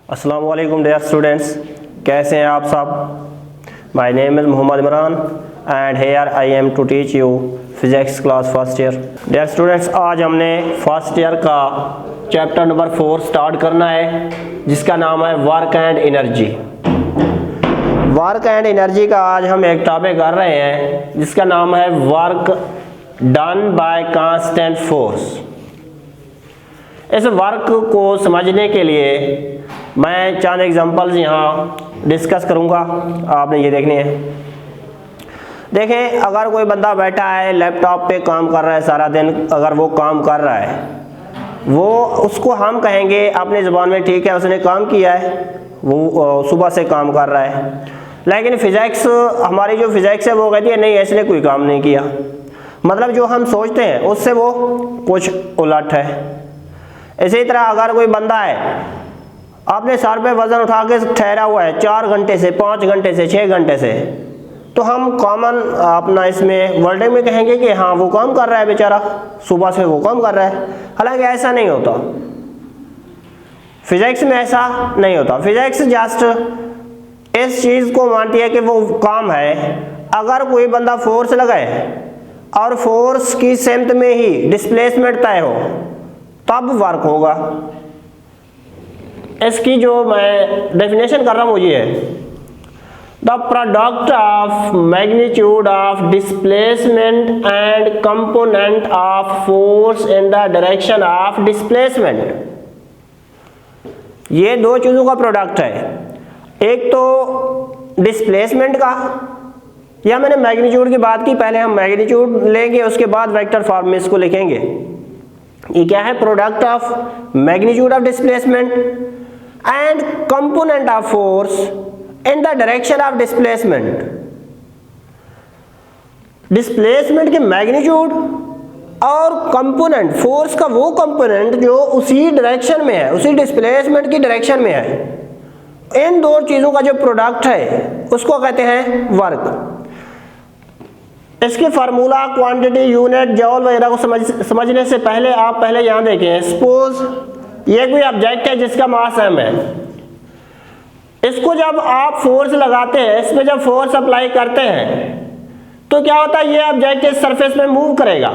अस्सलामु अलैकुम dear students, कैसे हैं आप सब। My name is Mohammad Imran and here I am to teach you physics class first year. Dear students, आज हमने फर्स्ट ईयर का चैप्टर नंबर 4 स्टार्ट करना है, जिसका नाम है work and energy. Work and energy का आज हम एक टॉपिक कर रहे हैं जिसका नाम है work done by constant force. इस वर्क को समझने के लिए मैं चंद एग्जांपल्स यहाँ डिस्कस करूँगा, आपने ये देखने हैं। देखें, अगर कोई बंदा बैठा है लैपटॉप पे काम कर रहा है सारा दिन, अगर वो काम कर रहा है, वो उसको हम कहेंगे अपनी ज़ुबान में ठीक है उसने काम किया है, वो सुबह से काम कर रहा है। लेकिन फिज़िक्स, हमारी जो फिज़िक्स है वो कहती है नहीं, इसने कोई काम नहीं किया। मतलब जो हम सोचते हैं उससे वो कुछ उलट है। इसी तरह अगर कोई बंदा है आपने सर पे वजन उठा के ठहरा हुआ है 4 घंटे से, 5 घंटे से, 6 घंटे से, तो हम कॉमन अपना इसमें वर्डिंग में कहेंगे कि हाँ वो काम कर रहा है बेचारा, सुबह से वो काम कर रहा है। हालांकि ऐसा नहीं होता, फिजिक्स में ऐसा नहीं होता। फिजिक्स जस्ट इस चीज़ को मानती है कि वो काम है। अगर कोई बंदा फोर्स लगाए और फोर्स की सेमत में ही डिस्प्लेसमेंट तय हो तब वर्क होगा। इसकी जो मैं डेफिनेशन कर रहा हूँ ये है, the product of magnitude of displacement and component of force in the direction of displacement. ये दो चीज़ों का प्रोडक्ट है, एक तो डिस्प्लेसमेंट का, या मैंने मैग्नीट्यूड की बात की, पहले हम मैग्नीट्यूड लेंगे उसके बाद वेक्टर फॉर्म में इसको लिखेंगे। ये क्या है? Product of magnitude of displacement and component of force in the direction of displacement. Displacement के मैग्नीट्यूड और कंपोनेंट, फोर्स का वो कंपोनेंट जो उसी डायरेक्शन में है, उसी डिस्प्लेसमेंट की डायरेक्शन में है, इन दो चीजों का जो प्रोडक्ट है उसको कहते हैं वर्क। इसके फार्मूला, क्वांटिटी, यूनिट, जॉल वगैरह को समझने से पहले आप पहले यहाँ देखें। सपोज ये कोई ऑब्जेक्ट है जिसका मास m है। इसको जब आप फोर्स लगाते हैं, इसमें जब फोर्स अप्लाई करते हैं तो क्या होता है, ये ऑब्जेक्ट इस सरफेस में मूव करेगा।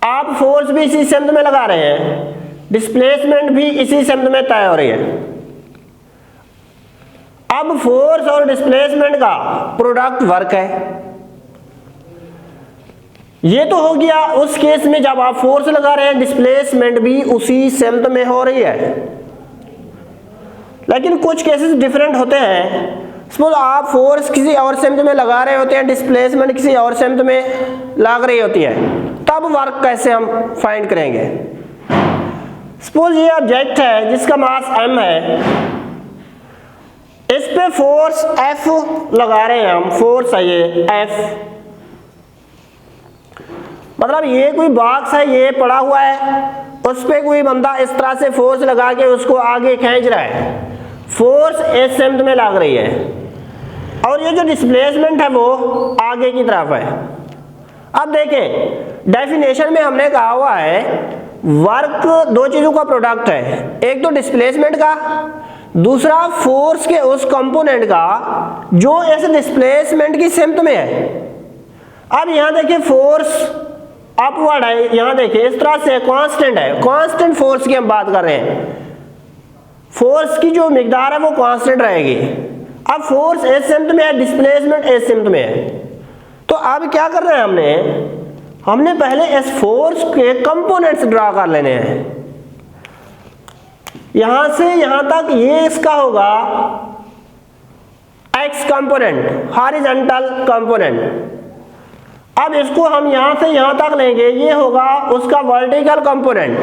आप फोर्स भी इसी सेमत में लगा रहे हैं, डिस्प्लेसमेंट भी इसी सेमत में तय हो रही है। अब फोर्स और डिस्प्लेसमेंट का प्रोडक्ट वर्क है। ये तो हो गया उस केस में जब आप फोर्स लगा रहे हैं, डिस्प्लेसमेंट भी उसी सेमत में हो रही है। लेकिन कुछ केसेस डिफरेंट होते हैं। सपोज आप फोर्स किसी और सेमत में लगा रहे होते हैं, डिस्प्लेसमेंट किसी और सेमत में लग रही होती है, तब वर्क कैसे हम फाइंड करेंगे। सपोज ये ऑब्जेक्ट है जिसका मास m है, इस पे फोर्स F लगा रहे हैं हम, फोर्स है ये F। मतलब ये कोई बॉक्स है, ये पड़ा हुआ है, उस पे कोई बंदा इस तरह से फोर्स लगा के उसको आगे खींच रहा है, फोर्स इस सेमत में लग रही है, और ये जो डिस्प्लेसमेंट है वो आगे की तरफ है। अब देखें, डेफिनेशन में हमने कहा हुआ है वर्क दो चीजों का प्रोडक्ट है, एक तो डिस्प्लेसमेंट का, दूसरा फोर्स के उस कंपोनेंट का जो इस डिस्प्लेसमेंट की सेमत में है। अब यहां देखिए फोर्स अपवर्ड है, यहां देखिए इस तरह से कांस्टेंट है, कांस्टेंट फोर्स की हम बात कर रहे हैं। फोर्स की जो मिकदार है वो कांस्टेंट रहेगी। अब फोर्स इस सेमत में है, डिस्प्लेसमेंट इस सेमत में है, तो अब क्या कर रहे हैं हमने पहले इस फोर्स के कंपोनेंट्स ड्रा कर लेने हैं। यहां से यहां तक ये इसका होगा एक्स कंपोनेंट, हॉरिजॉन्टल कंपोनेंट। अब इसको हम यहां से यहां तक लेंगे, ये होगा उसका वर्टिकल कंपोनेंट।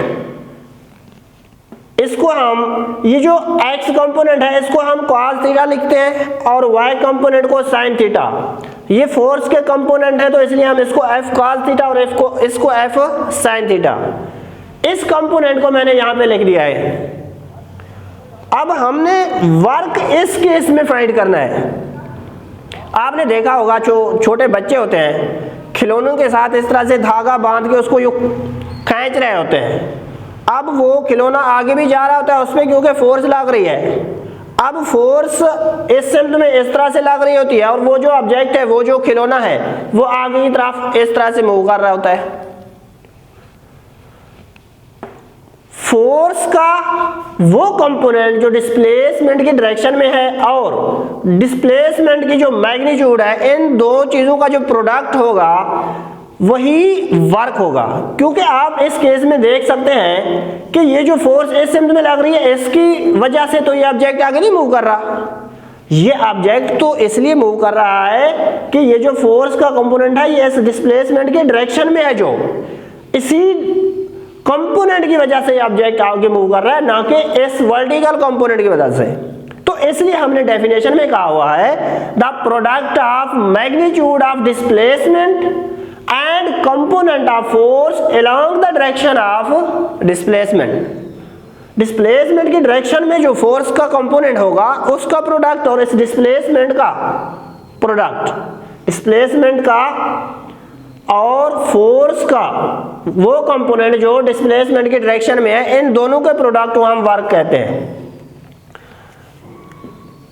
इसको हम, ये जो x कंपोनेंट है इसको हम cos थीटा लिखते हैं और y कंपोनेंट को sin थीटा। ये फोर्स के कंपोनेंट है तो इसलिए हम इसको f cos थीटा और इसको f sin थीटा। इस कंपोनेंट को मैंने यहां पे लिख दिया है। अब हमने वर्क इस केस में फाइंड करना है। आपने देखा होगा जो छोटे बच्चे होते हैं खिलौनों के साथ इस तरह से धागा बांध के उसको यूं खींच रहे होते हैं, अब वो खिलौना आगे भी जा रहा होता है उसमें, क्योंकि फोर्स लग रही है। अब फोर्स इस शब्द में इस तरह से लग रही होती है और वो जो ऑब्जेक्ट है, वो जो खिलौना है, वो आगे की तरफ इस तरह से मूव कर रहा होता है। फोर्स का वो कंपोनेंट जो डिस्प्लेसमेंट की डायरेक्शन में है और डिस्प्लेसमेंट की जो मैग्नीट्यूड है, इन दो चीजों का जो प्रोडक्ट होगा वही वर्क होगा। क्योंकि आप इस केस में देख सकते हैं कि ये जो फोर्स इस शब्द में लग रही है, इसकी वजह से तो ये ऑब्जेक्ट आगे नहीं मूव कर रहा। ये ऑब्जेक्ट तो इसलिए मूव कर रहा है कि ये जो फोर्स का कंपोनेंट है ये इस डिस्प्लेसमेंट के डायरेक्शन में है, जो इसी कंपोनेंट की वजह से ऑब्जेक्ट आगे मूव कर रहा है, ना कि इस वर्टिकल कंपोनेंट की वजह से। तो इसलिए हमने डेफिनेशन में कहा हुआ है the product of magnitude of displacement and component of force along the direction of displacement। Displacement की डायरेक्शन में जो फोर्स का कंपोनेंट होगा उसका प्रोडक्ट और इस डिस्प्लेसमेंट का प्रोडक्ट, डिस्प्लेसमेंट का और फोर्स का वो कंपोनेंट जो डिस्प्लेसमेंट की डायरेक्शन में है, इन दोनों के प्रोडक्ट को हम वर्क कहते हैं।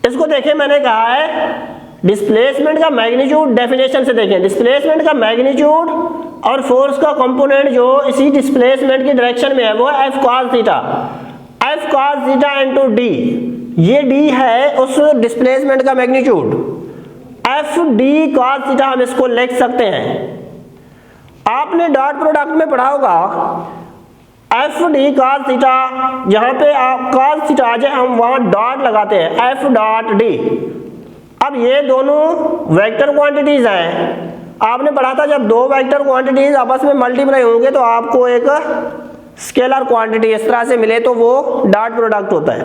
इसको देखें, मैंने कहा है डिस्प्लेसमेंट का मैग्नीट्यूड, डेफिनेशन से देखें, डिस्प्लेसमेंट का मैग्नीट्यूड और फोर्स का कंपोनेंट जो इसी डिस्प्लेसमेंट की डायरेक्शन में है वो है F cos theta. F cos theta into D, ये डी है उस डिस्प्लेसमेंट का magnitude. F D cos theta हम इसको लिख सकते हैं। आपने डॉट प्रोडक्ट में पढ़ा होगा एफ डी कॉस थीटा, जहां पे आप कॉस थीटा आ जाए हम वहां डॉट लगाते हैं, एफ डॉट डी। अब ये दोनों वेक्टर क्वांटिटीज हैं। आपने पढ़ा था जब दो वेक्टर क्वांटिटीज आपस में मल्टीप्लाई होंगे तो आपको एक स्केलर क्वांटिटी इस तरह से मिले तो वो डॉट प्रोडक्ट होता है।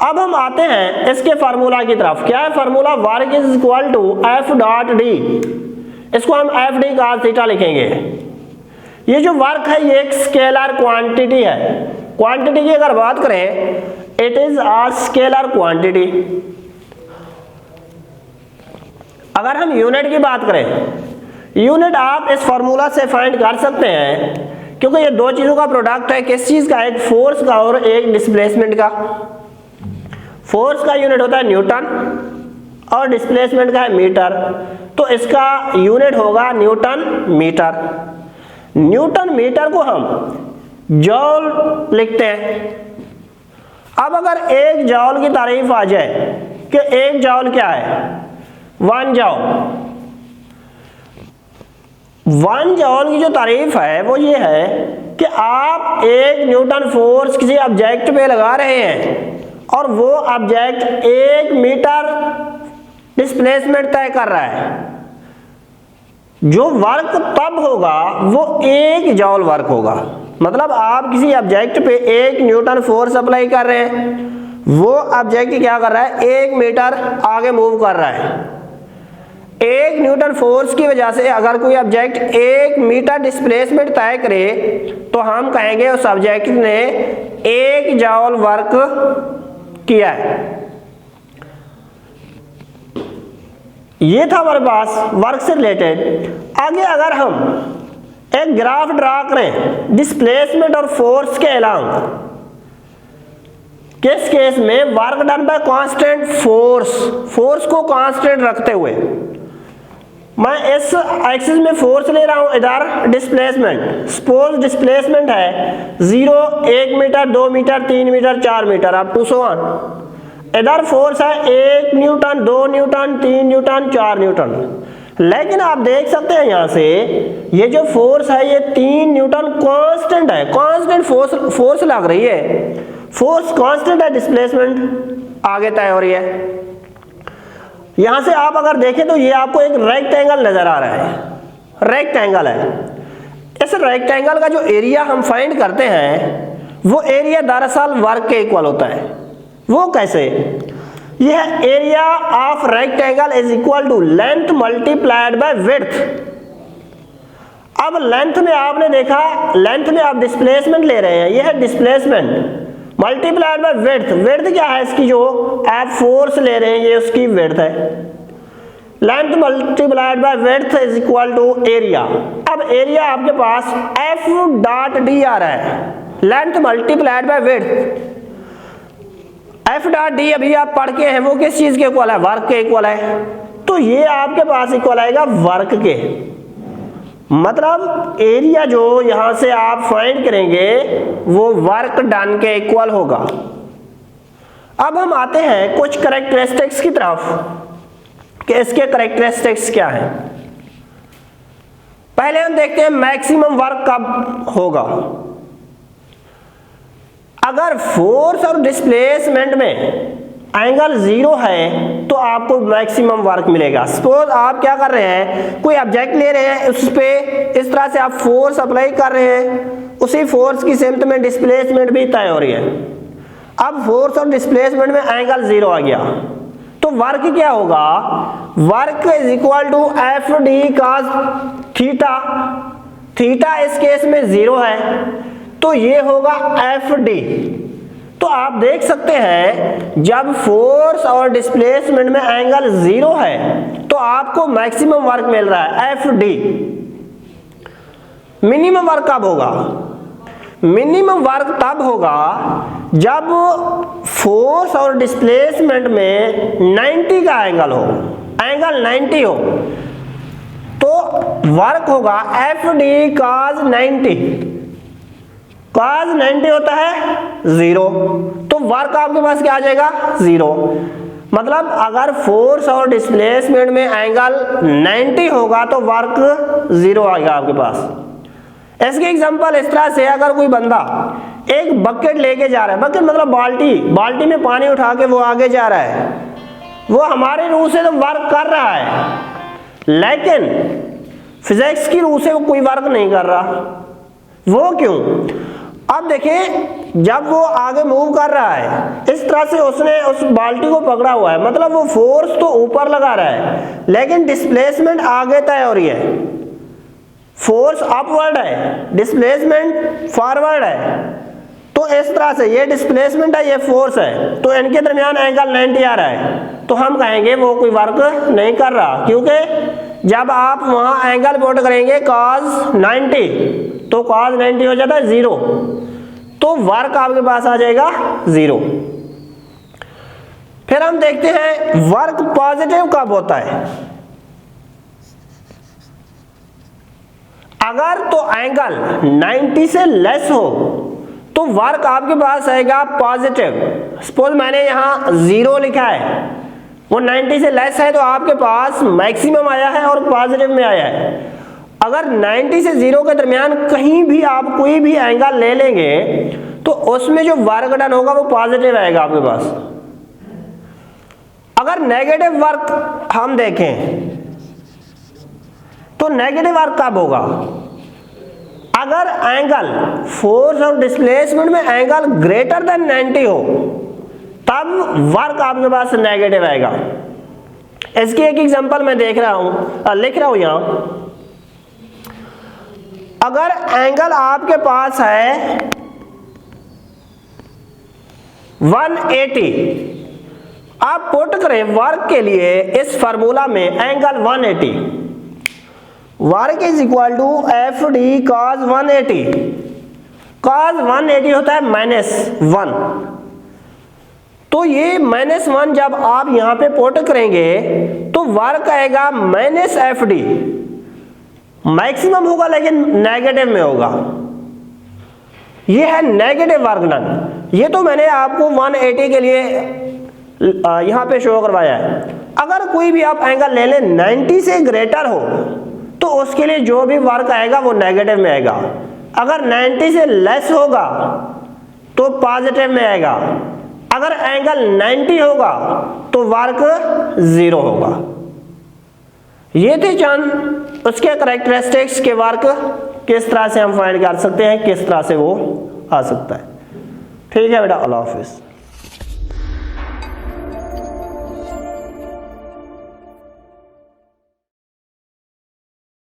अब हम आते हैं इसके फार्मूला की तरफ। क्या है formula? Work is equal to F dot D. इसको हम एफ डी कॉस थीटा लिखेंगे। ये जो वर्क है ये एक स्केलर क्वांटिटी है। क्वांटिटी की अगर बात करें, it is a scalar quantity. अगर हम यूनिट की बात करें, यूनिट आप इस फॉर्मूला से फाइंड कर सकते हैं, क्योंकि ये दो चीजों का प्रोडक्ट है। किस चीज का? एक फोर्स का और एक डिस्प्लेसमेंट का। फोर्स का यूनिट होता है न्यूटन और डिस्प्लेसमेंट का है मीटर, तो इसका यूनिट होगा न्यूटन मीटर। न्यूटन मीटर को हम जॉल लिखते हैं। अब अगर एक जॉल की तारीफ आ जाए कि एक जॉल क्या है, 1 जॉल। 1 जॉल की जो तारीफ है वो ये है कि आप 1 न्यूटन फोर्स किसी ऑब्जेक्ट पे लगा रहे हैं और वो ऑब्जेक्ट 1 मीटर डिस्प्लेसमेंट तय कर रहा है। जो वर्क तब होगा वो 1 जॉल वर्क होगा। मतलब आप किसी ऑब्जेक्ट पे 1 न्यूटन फोर्स अप्लाई कर रहे हैं, वो ऑब्जेक्ट क्या कर रहा है? 1 मीटर आगे मूव कर रहा है। 1 न्यूटन फोर्स की वजह से अगर कोई ऑब्जेक्ट 1 मीटर डिस्प्लेसमेंट तय करे तो हम कहेंगे उस ऑब्जेक्ट ने 1 जॉल वर्क किया है। ये था हमारे पास वर्क से रिलेटेड। आगे अगर हम एक ग्राफ ड्रा करें डिस्प्लेसमेंट और फोर्स के अलावा, किस केस में? Work done by constant force, force को कांस्टेंट रखते हुए। मैं इस एक्सिस में फोर्स ले रहा हूं, इधर डिस्प्लेसमेंट। सपोज डिस्प्लेसमेंट है 0, 1 meter, 2 meter, 3 meter, 4 meter, up to so on. इधर फोर्स है 1 न्यूटन, 2 न्यूटन, 3 न्यूटन, 4 न्यूटन। लेकिन आप देख सकते हैं यहां से ये जो फोर्स है ये 3 न्यूटन कांस्टेंट है, कांस्टेंट फोर्स लग रही है। फोर्स कांस्टेंट है, डिस्प्लेसमेंट आगे तय हो रही है। यहां से आप अगर देखें तो ये आपको एक रेक्टेंगल नजर आ रहा है, रेक्टेंगल है। इस रेक्टेंगल का जो एरिया हम फाइंड करते हैं वो एरिया दरअसल वर्क के इक्वल होता है। वो कैसे? यह area of rectangle is equal to length multiplied by width. अब लेंथ में आपने देखा, लेंथ में आप डिस्प्लेसमेंट ले रहे हैं, यह है displacement multiplied by width. Width क्या है इसकी? जो आप फोर्स ले रहे हैं ये उसकी विड्थ है। Length multiplied by width is equal to area. अब एरिया आपके पास एफ डॉट डी आ रहा है। Length multiplied by width. F dot D अभी आप पढ़ के हैं वो किस चीज के इक्वल है, वर्क के इक्वल है, तो ये आपके पास इक्वल आएगा वर्क के, मतलब एरिया जो यहां से आप फाइंड करेंगे वो वर्क डन के इक्वल होगा। अब हम आते हैं कुछ कैरेक्टरिस्टिक्स की तरफ कि इसके कैरेक्टरिस्टिक्स क्या हैं। पहले हम देखते हैं मैक्सिमम वर्क कब होगा। अगर फोर्स और डिस्प्लेसमेंट में एंगल 0 है तो आपको मैक्सिमम वर्क मिलेगा। सपोज आप क्या कर रहे हैं, कोई ऑब्जेक्ट ले रहे हैं, उस पे इस तरह से आप फोर्स अप्लाई कर रहे हैं, उसी फोर्स की सिमत में डिस्प्लेसमेंट भी तय हो रही है। अब फोर्स और डिस्प्लेसमेंट में एंगल 0 आ गया तो वर्क क्या होगा, work is equal to F D cos theta. Theta इस केस में 0 है तो ये होगा एफ डी। तो आप देख सकते हैं जब फोर्स और डिस्प्लेसमेंट में एंगल 0 है तो आपको मैक्सिमम वर्क मिल रहा है एफ डी। मिनिमम वर्क कब होगा, मिनिमम वर्क तब होगा जब फोर्स और डिस्प्लेसमेंट में 90 का एंगल हो, एंगल 90 हो तो वर्क होगा एफ डी कॉस 90। कॉस 90 होता है 0 तो वर्क आपके पास क्या आ जाएगा 0। मतलब अगर फोर्स और डिस्प्लेसमेंट में एंगल 90 होगा तो वर्क 0 आएगा आपके पास। इसके एग्जांपल इस तरह से, अगर कोई बंदा एक बकेट लेके जा रहा है, बकेट मतलब बाल्टी, बाल्टी में पानी उठा के वो आगे जा रहा है, वो हमारे रूह से तो वर्क कर रहा है लेकिन फिजिक्स की रूह से वो कोई वर्क नहीं कर रहा। वो क्यों, अब देखिए जब वो आगे मूव कर रहा है इस तरह से उसने उस बाल्टी को पकड़ा हुआ है, मतलब वो फोर्स तो ऊपर लगा रहा है लेकिन डिस्प्लेसमेंट आगे तय हो रही है। फोर्स अपवर्ड है, डिस्प्लेसमेंट फॉरवर्ड है, तो इस तरह से ये डिस्प्लेसमेंट है, ये फोर्स है, तो इनके दरमियान एंगल 90 आ रहा है तो हम कहेंगे वो कोई वर्क नहीं कर रहा, क्योंकि जब आप वहां एंगल पुट करेंगे cos 90 तो cos 90 हो जाता है 0 तो वर्क आपके पास आ जाएगा 0। फिर हम देखते हैं वर्क पॉजिटिव कब होता है। अगर तो एंगल 90 से लेस हो तो वर्क आपके पास आएगा पॉजिटिव। सपोज मैंने यहां 0 लिखा है, वो 90 से लेस है तो आपके पास मैक्सिमम आया है और पॉजिटिव में आया है। अगर 90 से 0 के दरमियान कहीं भी आप कोई भी एंगल ले लेंगे तो उसमें जो वर्क डन होगा वो पॉजिटिव आएगा आपके पास। अगर नेगेटिव वर्क हम देखें तो नेगेटिव वर्क कब होगा, अगर एंगल फोर्स और डिस्प्लेसमेंट में एंगल ग्रेटर देन 90 हो तब वर्क आपके पास नेगेटिव आएगा। इसकी एक एग्जांपल मैं लिख रहा हूं यहां। अगर एंगल आपके पास है 180, आप पुट करें वर्क के लिए इस फार्मूला में angle 180, work is equal to F D cos 180। Cos 180 होता है -1, तो ये -1 जब आप यहां पे पुट करेंगे तो वर्क आएगा -FD। मैक्सिमम होगा लेकिन नेगेटिव में होगा, ये है नेगेटिव वर्क डन। ये तो मैंने आपको 180 के लिए यहां पे शो करवाया है। अगर कोई भी आप एंगल ले लें 90 से ग्रेटर हो तो उसके लिए जो भी वर्क आएगा वो नेगेटिव में आएगा। अगर 90 से लेस होगा तो पॉजिटिव में आएगा। अगर एंगल 90 होगा तो वर्क 0 होगा। ये थे चंद उसके कैरेक्टरिस्टिक्स के वर्क किस तरह से हम फाइंड कर सकते हैं, किस तरह से वो आ सकता है। ठीक है बेटा, अल्लाह हाफिज़।